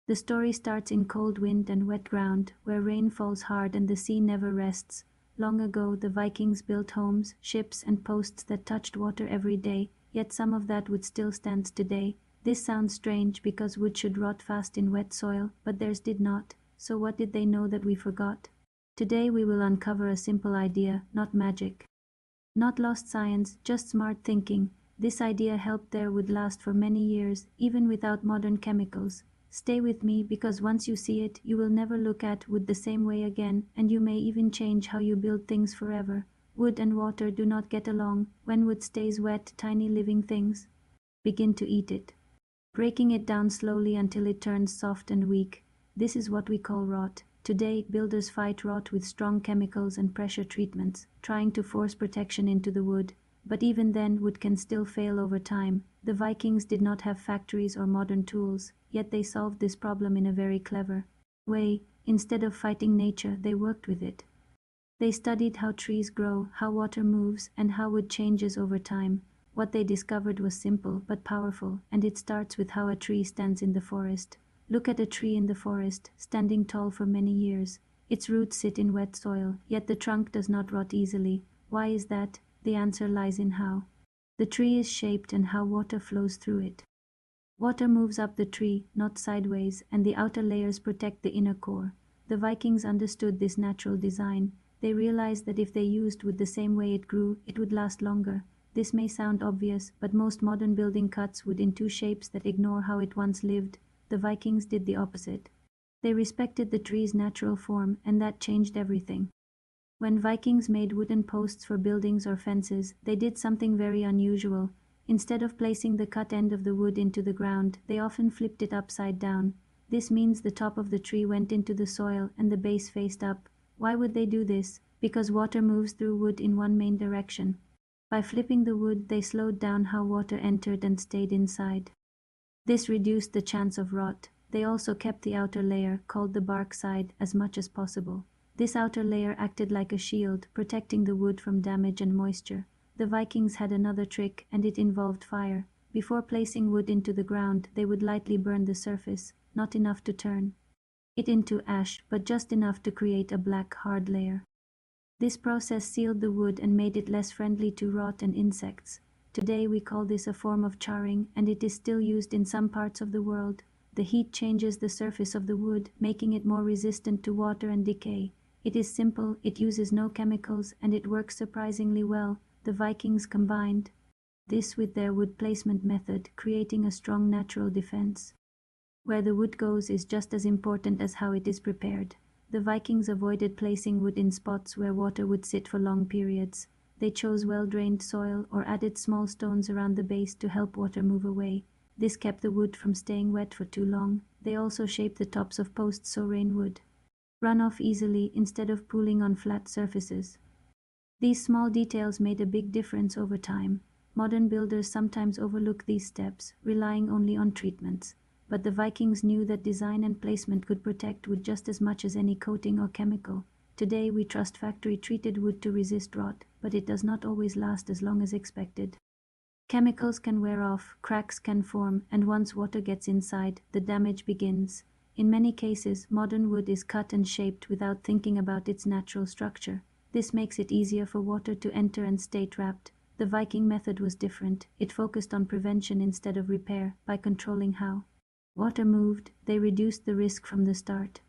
The story starts in cold wind and wet ground, where rain falls hard and the sea never rests. Long ago, the Vikings built homes, ships, and posts that touched water every day, yet some of that wood still stands today. This sounds strange because wood should rot fast in wet soil, but theirs did not. So what did they know that we forgot? Today we will uncover a simple idea, not magic. Not lost science, just smart thinking. This idea helped their wood last for many years, even without modern chemicals. Stay with me because once you see it, you will never look at wood the same way again, and you may even change how you build things forever. Wood and water do not get along. When wood stays wet, tiny living things begin to eat it, breaking it down slowly until it turns soft and weak. This is what we call rot. Today, builders fight rot with strong chemicals and pressure treatments, trying to force protection into the wood. But even then, wood can still fail over time. The Vikings did not have factories or modern tools, yet they solved this problem in a very clever way. Instead of fighting nature, they worked with it. They studied how trees grow, how water moves, and how wood changes over time. What they discovered was simple but powerful, and it starts with how a tree stands in the forest. Look at a tree in the forest, standing tall for many years. Its roots sit in wet soil, yet the trunk does not rot easily. Why is that? The answer lies in how the tree is shaped and how water flows through it. Water moves up the tree, not sideways, and the outer layers protect the inner core. The Vikings understood this natural design. They realized that if they used wood the same way it grew, it would last longer. This may sound obvious, but most modern building cuts wood in two shapes that ignore how it once lived. The Vikings did the opposite. They respected the tree's natural form, and that changed everything. When Vikings made wooden posts for buildings or fences, they did something very unusual. Instead of placing the cut end of the wood into the ground, they often flipped it upside down. This means the top of the tree went into the soil and the base faced up. Why would they do this? Because water moves through wood in one main direction. By flipping the wood, they slowed down how water entered and stayed inside. This reduced the chance of rot. They also kept the outer layer, called the bark side, as much as possible. This outer layer acted like a shield, protecting the wood from damage and moisture. The Vikings had another trick, and it involved fire. Before placing wood into the ground, they would lightly burn the surface, not enough to turn it into ash, but just enough to create a black, hard layer. This process sealed the wood and made it less friendly to rot and insects. Today we call this a form of charring, and it is still used in some parts of the world. The heat changes the surface of the wood, making it more resistant to water and decay. It is simple, it uses no chemicals, and it works surprisingly well. The Vikings combined this with their wood placement method, creating a strong natural defense. Where the wood goes is just as important as how it is prepared. The Vikings avoided placing wood in spots where water would sit for long periods. They chose well-drained soil or added small stones around the base to help water move away. This kept the wood from staying wet for too long. They also shaped the tops of posts so rain would run off easily instead of pooling on flat surfaces. These small details made a big difference over time. Modern builders sometimes overlook these steps, relying only on treatments. But the Vikings knew that design and placement could protect wood just as much as any coating or chemical. Today we trust factory-treated wood to resist rot, but it does not always last as long as expected. Chemicals can wear off, cracks can form, and once water gets inside, the damage begins. In many cases, modern wood is cut and shaped without thinking about its natural structure. This makes it easier for water to enter and stay trapped. The Viking method was different. It focused on prevention instead of repair. By controlling how water moved, they reduced the risk from the start.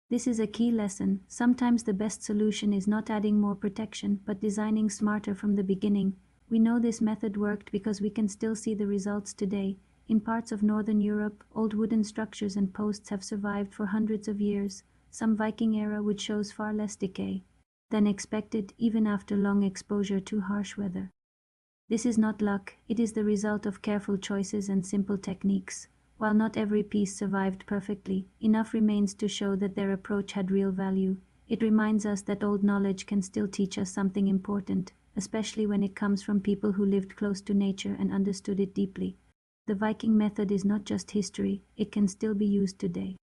This is a key lesson. Sometimes the best solution is not adding more protection, but designing smarter from the beginning. We know this method worked because we can still see the results today. In parts of northern Europe, old wooden structures and posts have survived for hundreds of years. Some Viking-era wood shows far less decay than expected, even after long exposure to harsh weather. This is not luck, it is the result of careful choices and simple techniques. While not every piece survived perfectly, enough remains to show that their approach had real value. It reminds us that old knowledge can still teach us something important, especially when it comes from people who lived close to nature and understood it deeply. The Viking method is not just history, it can still be used today.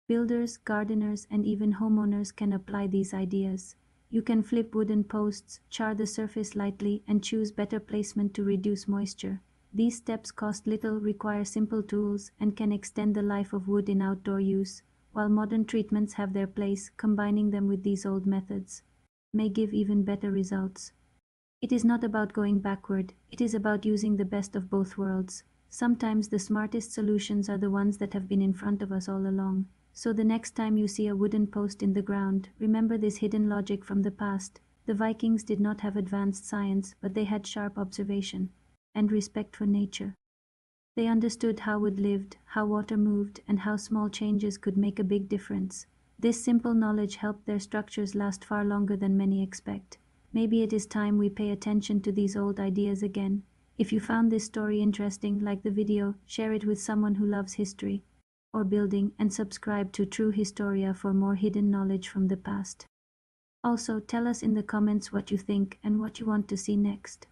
Builders, gardeners, and even homeowners can apply these ideas. You can flip wooden posts, char the surface lightly, and choose better placement to reduce moisture. These steps cost little, require simple tools, and can extend the life of wood in outdoor use, while modern treatments have their place, combining them with these old methods may give even better results. It is not about going backward, it is about using the best of both worlds. Sometimes the smartest solutions are the ones that have been in front of us all along. So the next time you see a wooden post in the ground, remember this hidden logic from the past. The Vikings did not have advanced science, but they had sharp observation and respect for nature. They understood how wood lived, how water moved, and how small changes could make a big difference. This simple knowledge helped their structures last far longer than many expect. Maybe it is time we pay attention to these old ideas again. If you found this story interesting, like the video, share it with someone who loves history or building, and subscribe to True Historia for more hidden knowledge from the past. Also, tell us in the comments what you think and what you want to see next.